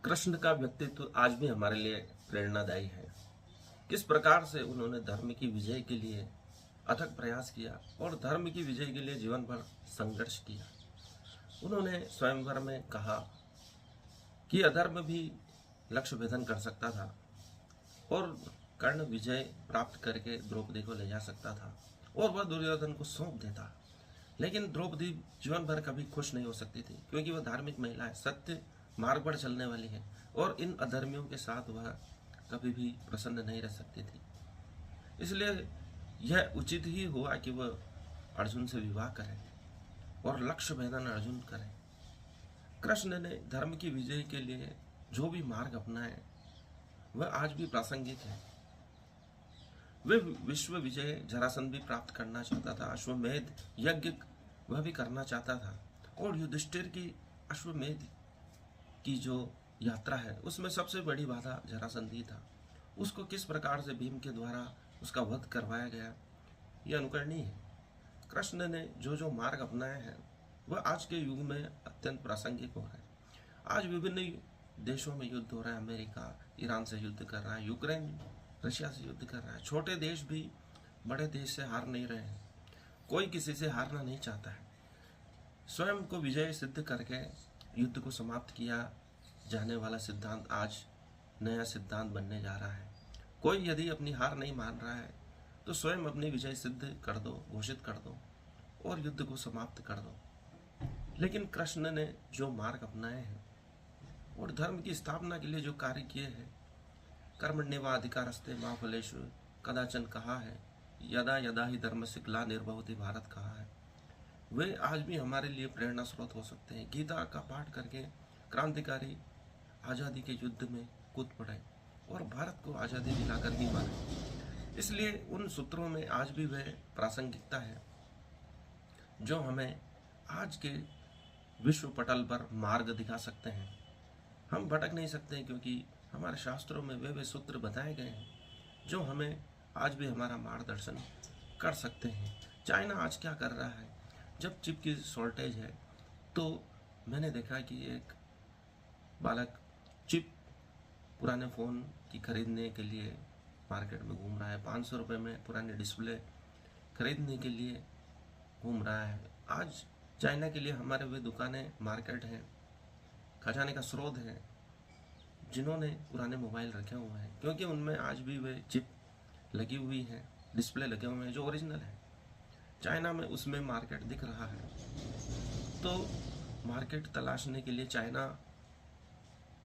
कृष्ण का व्यक्तित्व आज भी हमारे लिए प्रेरणादायी है। किस प्रकार से उन्होंने धर्म की विजय के लिए अथक प्रयास किया और धर्म की विजय के लिए जीवन भर संघर्ष किया। उन्होंने स्वयंवर में कहा कि अधर्म भी लक्ष्य भेदन कर सकता था और कर्ण विजय प्राप्त करके द्रौपदी को ले जा सकता था और वह दुर्योधन को सौंप देता। लेकिन द्रौपदी जीवन भर कभी खुश नहीं हो सकती थी, क्योंकि वह धार्मिक महिला है, सत्य मार्ग पर चलने वाली है और इन अधर्मियों के साथ वह कभी भी प्रसन्न नहीं रह सकती थी। इसलिए यह उचित ही हुआ कि वह अर्जुन से विवाह करें और लक्ष्य भेदन अर्जुन करें। कृष्ण ने धर्म की विजय के लिए जो भी मार्ग अपनाए वह आज भी प्रासंगिक है। वे विश्व विजय जरासंध भी प्राप्त करना चाहता था, अश्वमेध यज्ञ वह भी करना चाहता था और युधिष्ठिर की अश्वमेध की जो यात्रा है उसमें सबसे बड़ी बाधा जरासंध ही था। उसको किस प्रकार से भीम के द्वारा उसका वध करवाया गया यह अनुकरणीय है। कृष्ण ने जो जो मार्ग अपनाए हैं वह आज के युग में अत्यंत प्रासंगिक हो रहा है। आज विभिन्न देशों में युद्ध हो रहा है। अमेरिका ईरान से युद्ध कर रहा है, यूक्रेन रशिया से युद्ध कर रहा है। छोटे देश भी बड़े देश से हार नहीं रहे हैं। कोई किसी से हारना नहीं चाहता है। स्वयं को विजय सिद्ध करके युद्ध को समाप्त किया जाने वाला सिद्धांत आज नया सिद्धांत बनने जा रहा है। कोई यदि अपनी हार नहीं मान रहा है तो स्वयं अपनी विजय सिद्ध कर दो, घोषित कर दो और युद्ध को समाप्त कर दो। लेकिन कृष्ण ने जो मार्ग अपनाए हैं और धर्म की स्थापना के लिए जो कार्य किए हैं, कर्मण्येवाधिकारस्ते मा फलेषु कदाचन कहा है, यदा यदा ही धर्मस्य ग्लानिर्भवति भारत कहा है, वे आज भी हमारे लिए प्रेरणा स्रोत हो सकते हैं। गीता का पाठ करके क्रांतिकारी आज़ादी के युद्ध में कूद पड़े और भारत को आज़ादी दिलाकर भी मारे। इसलिए उन सूत्रों में आज भी वह प्रासंगिकता है जो हमें आज के विश्व पटल पर मार्ग दिखा सकते हैं। हम भटक नहीं सकते क्योंकि हमारे शास्त्रों में वे सूत्र बताए गए हैं जो हमें आज भी हमारा मार्गदर्शन कर सकते हैं। चाइना आज क्या कर रहा है, जब चिप की शॉर्टेज है तो मैंने देखा कि एक बालक चिप पुराने फ़ोन की खरीदने के लिए मार्केट में घूम रहा है। 500 रुपये में पुराने डिस्प्ले खरीदने के लिए घूम रहा है। आज चाइना के लिए हमारे वे दुकानें मार्केट हैं, खजाने का स्रोत है, जिन्होंने पुराने मोबाइल रखे हुए हैं, क्योंकि उनमें आज भी वे चिप लगी हुई है, डिस्प्ले लगे हुए हैं जो ओरिजिनल है। चाइना में उसमें मार्केट दिख रहा है। तो मार्केट तलाशने के लिए चाइना